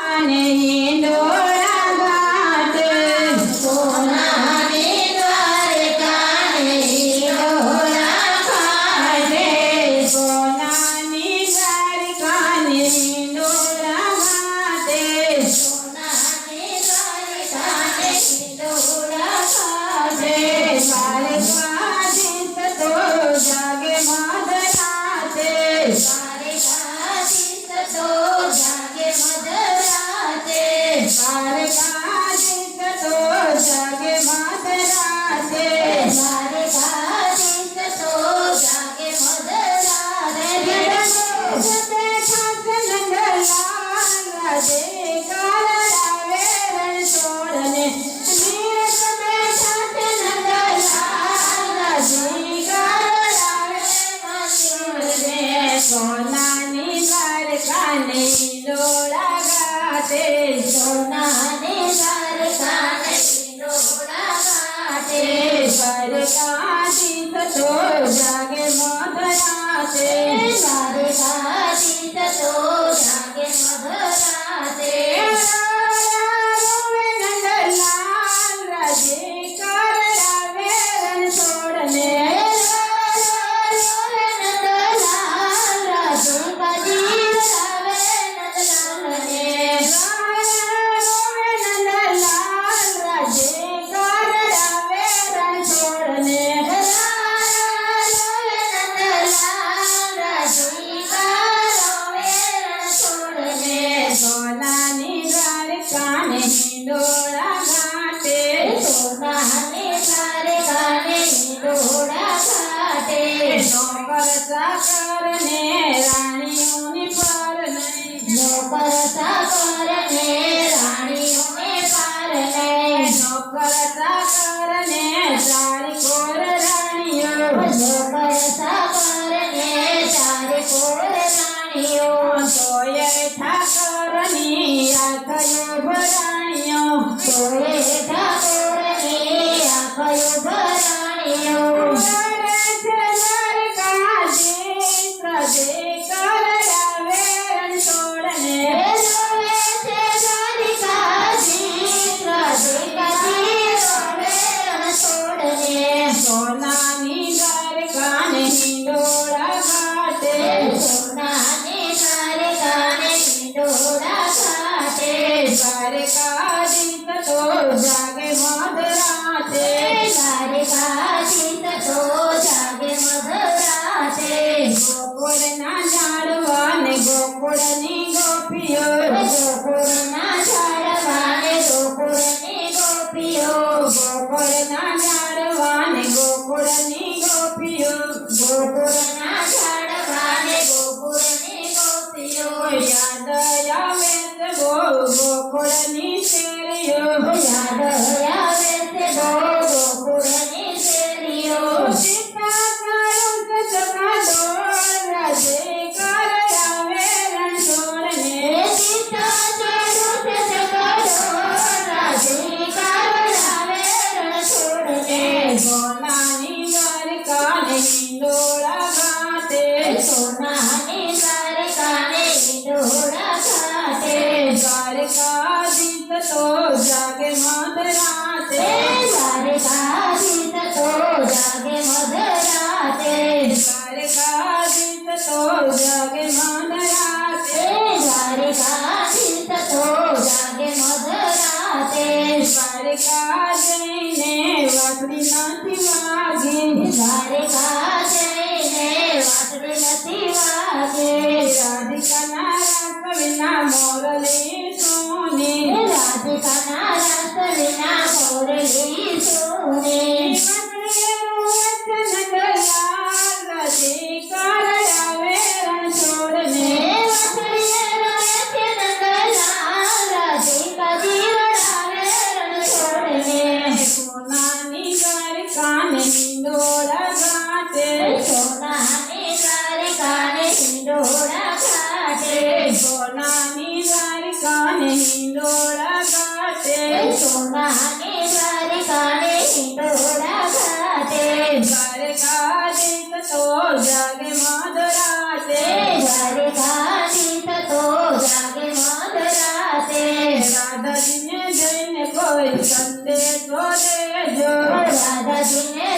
काने हिंडोळा घाटे सोनाने द्वारकाने हिंडोळा घाटे सोनानी द्वारकाने हिंडोळा घाटे सोनाने द्वारकाने हिंडोळा घाटे बालकादिस तो जागे मधराते द्वारकाधीश तो जागे मधराते बालकादिस तो जागे मधराते द्वारकाधीश तो जागे मधराते बैठा नंदलाल राधे कालरावे रण छोड़ने नीरस बैठा नंदलाल राधे कालरावे छोड़ने सोनानी द्वारकाने हिंडोळा घाटे सोनाने द्वारकाने हिंडोळा घाटे द्वारकाधीश तो जागे मधराते द्वारकाधीश तो जागे मधराते नंदलाल राधे कालरावे रण छोड़ने नंदलाल राधे काजीरावे नंदलालने नंदलाल राधे कालरावे रण छोड़ने सोनानी द्वारकाने हिंडोळा घाटे सोनाने द्वारकाने हिंडोळा घाटे नौकर चाकरने राणीओनी पार नहीं नौकर चाकरने राणीओने पार नहीं नौकर चाकरने चारी कोर राणीओ नौकर चाकरने चारे कोर राणीओ सोये ठाकरनी आखयो भराणीओ सोये ठाकोरने आखयो भराणीओ द्वारकाधीश राधे कालरावे रण छोड़ने सोनानी द्वारकाने हिंडोळा घाटे द्वारकाधीश तो जागे मधराते गोकुळना झाडवाने गोकुळनी गोपियो गोकुळना झाडवाने गोकुळनी गोपियो याद यावेत गोकुळनी शेरियो सीता करुण सका डोळ राधे कालरावे रण छोड़ने सोनानी द्वारकाने हिंडोळा घाटे सोनाने द्वारकाने हिंडोळा घाटे द्वारकाधीश तो जागे मधराते द्वारकाधीश तो जागे मधराते द्वारकाधीश तो जागे मधराते द्वारकाधीश तो जागे मधराते द्वारका जईने वासળી નથી વાગે દ્વારકા જઈને વાસળી નથી વાગે રાધિકાના રાસ વિના મોરલી સોની રાધિકાના રસ વિના મોરલી સોને વાસળીનું વચન દલાલ રાધે કાલરાવે રણ છોડને વાસળીનું વચન દલાલ રાધિકા જીવડાવે રણ છોડને સોનાની દ્વારકાને હિંડોળા ઘાટે સોનાની દ્વારકાને હિંડોળા ઘાટે સોનાની દ્વારકાને હિંડોળા ઘાટે સોનાની દ્વારકાને હિંડોળા ઘાટે દ્વારકાધીશ તો જાગે મધરાતે દ્વારકાધીશ તો જાગે મધરાતે રાધાજીને જઈને કોઈ સંદેશો દેજો રાધાજીને